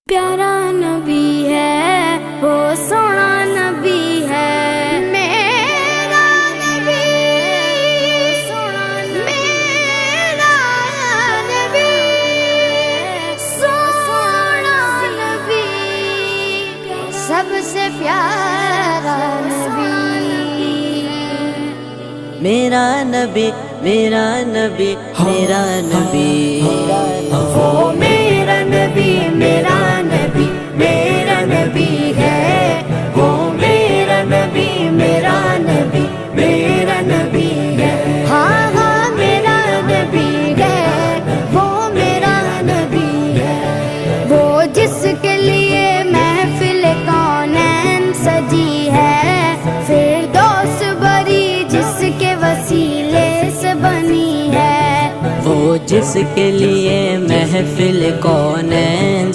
प्यारा नबी है वो सोना नबी है मेरा नबी सोना मेरा नबी सोना नबी सबसे प्यारा नबी मेरा नबी मेरा नबी मेरा नबी वो मेरा नबी मेरा नबी मेरा नबी है वो मेरा नबी मेरा नबी मेरा नबी है हाँ हाँ मेरा नबी है वो मेरा नबी है वो जिसके लिए महफिल कौनैन सजी है फिरदौस बरी जिसके वसीले से बनी है वो जिसके लिए महफिल कौनैन